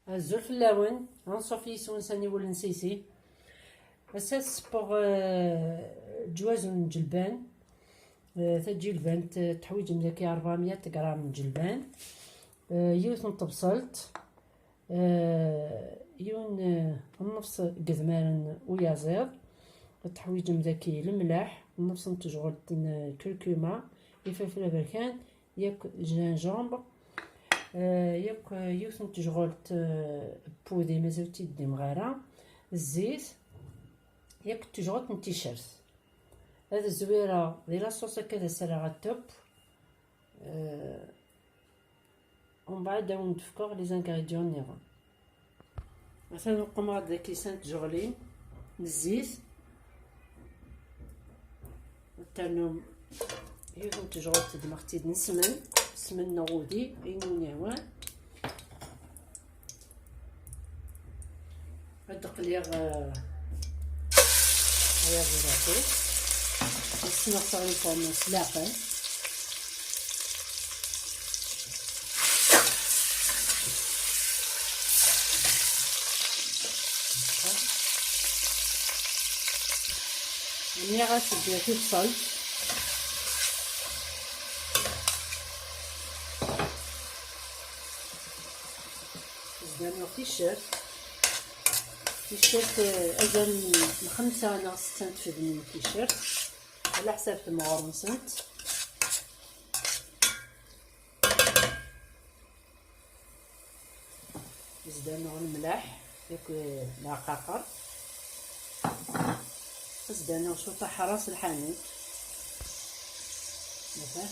الزول اللون غنصوفي سونساني ولا نسيسي اساس بوغ جواز جلبان. تجي البان تحويج مزاكي 400 غرام جلبان. يوث طبسلت. يون النفس قذمان ويازيض. تحويج مزاكي الملاح النفس تجغل كركوما الفلفل بركان ياك جنجامبر. ياك يوث تجغلت بودي مازالتي دي مغارة الزيت ياك تجغلت نتيشرت. هذا الزويرة دي لاصوص كذا سرعة التوب. ومن بعد ندفكوغ لي زانغريديون نيغون. مثلا نقوم هاد كيسان تجغلين الزيت تانو يوث تجغلت دماغتي نسمن سمن نغودي اينو نيوان هاد قليغ هيا بيراتي نسمع صغير سلاقه. ملي غتبدا تفصل زدنا تيشيرت أجل 5 أنا 6 تفد من التيشيرت على حساب المغور نسنت. زدنا الملاح ياك العقاقر. زدنا شوطة حراس الحانوت مثلا.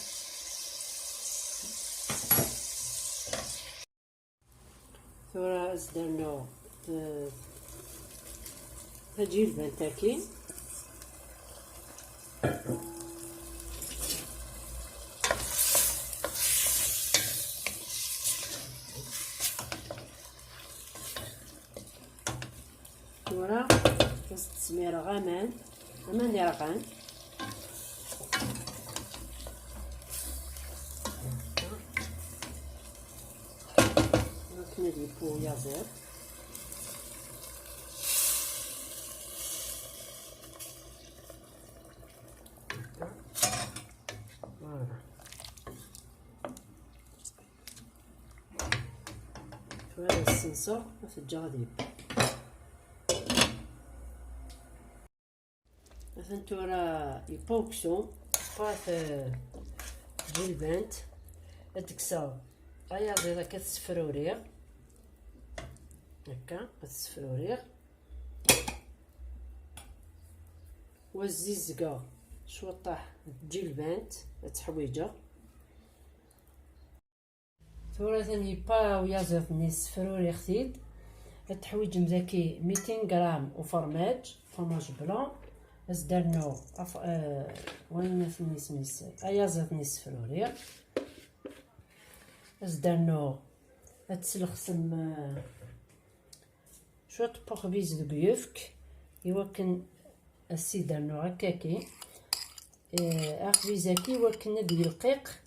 ثورة زدنا تجي البان تاكي ثورة تسمير غامان يرغان نكندي بو يازير هذا السنسور في الجاذب. مثلا تورا يبوكسو فات جلبانت تكسا ايا زيدا كتسفروريغ هكا كتسفروريغ والزيزكا شوطاح جلبانت تحويجه. ثورة ثاني با ويازف نيس فروري خثيد التحويج مزاكي 200 غرام وفرماج بلون. ازدرنو وين ثني سميس ايازف نيس فروري ازدرنو تسلخسم شوط بوخبيز دقيوفك يوكن السيدرنو هكاكي اخبيزاكي وكن ندوي القيق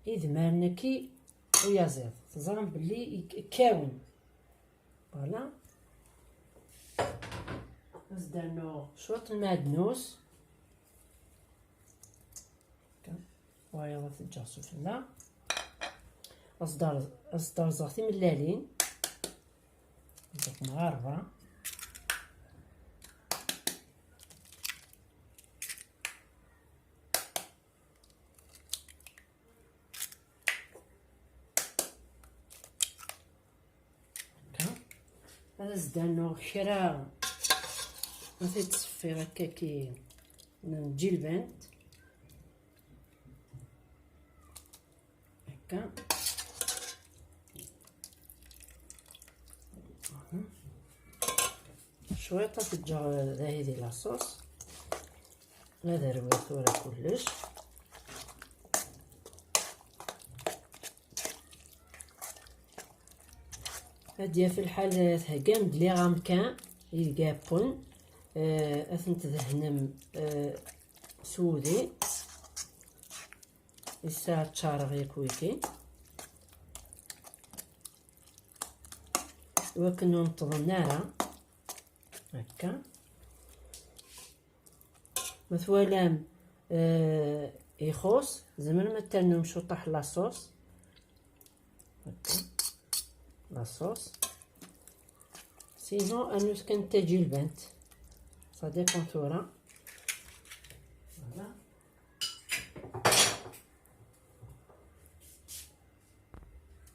إذ مارنكي ويازيض تظن بلي كاون فوالا. زدنا شوط المعدنوس وهي تجاسو فينا اصدار زغتي ملالين داك مغاربه هذا زدنا كرا مثلا تصفي هكاكي نجي البنت هكا شويه تتجا هذه لاصوص هذا رويت ورا كلش. هادية في الحال تهقام بلي غامكان يلقابون اثنت ذهنم سودي الساعة تشارغ يكويكي وكنو ننتظر نارا هكا مثلا يخوص زمر ما ترنو مشطح لاصوص هكا لاصوص سينو انوس كان تجي البنت صا ديبون ثورا فوالا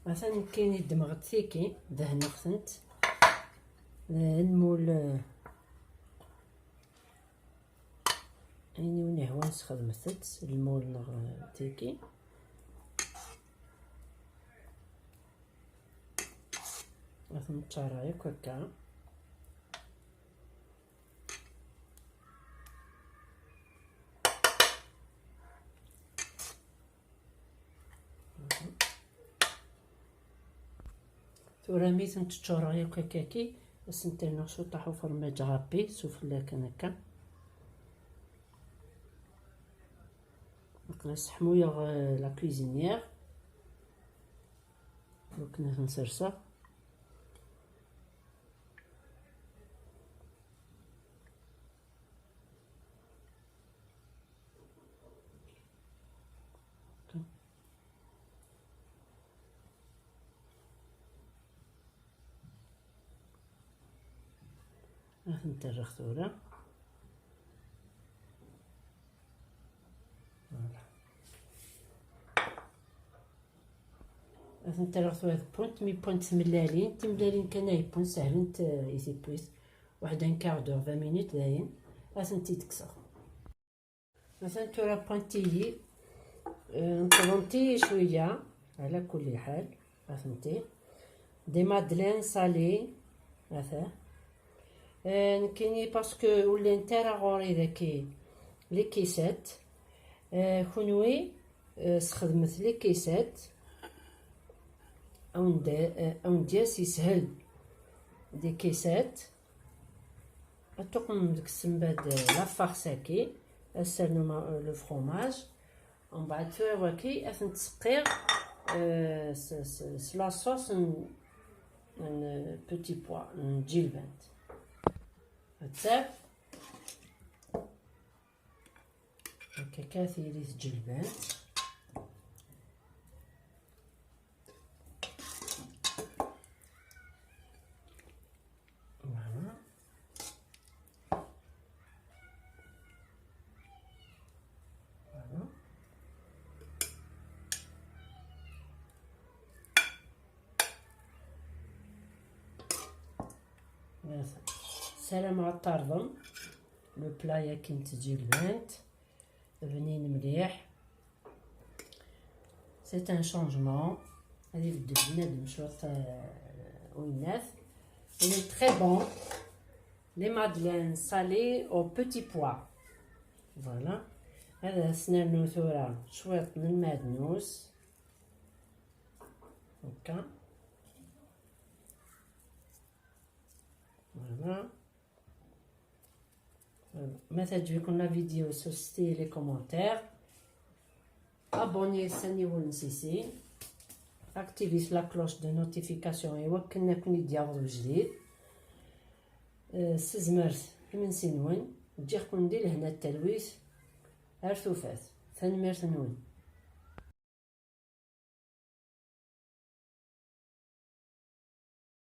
مثلا كاين الدمغ ثيكي دهنا خثنت نمول يعني وني هوانس خدمت المول نغ تيكي مثلا تشارايك هكا ثورا ميثن تشارايك هكاكي بس نترنو شو طاحو فرماج غابي سوفلا كان هكا نسحمو يغ لا كويزينيير دونك نسرسا راح نترخ ثورا راح نترخ ثورا بونت مي بونت تملالين كان هاي بونت سهلين ايزي بويس واحد ان كار دور 20 مينوت داين راح نتي تكسر مثلا ثورا بونتيلي نطلونتي شويه على كل حال راح نتي دي مادلين سالي مثلا كايني باسكو ولا نتاع غوري داكي لي كيسات كونوي استخدمت لي كيسات او ندياس يسهل دي كيسات تقوم ديك السنباد لا فارساكي السرنو لو فرomage ومن بعد فواكي اثن تسقير لا صوص ان بوتي بوا نجي البنت هتساب هكا كاثيري تجي البنت فوالا فوالا سلام على الطرزم لو بلايا كي تجي البنت بنين مليح سي ان شونجمون هادي يبدل بنادم شوط ويناث il est très bon les madeleines salées au petit pois voilà هذا سنانو ثورا شويط من المعدنوس هكا فوالا ما تعجبكم لا فيديو سوستي لي كومونتير ابوني ساني ونسيسي اكتيفيس لا كلوش دو نوتيفيكاسيون يوكلناكم يديروا جديد سزمرت من سنون تجيكم ندير هنا التلويث ارثوفات ثاني ميرث نون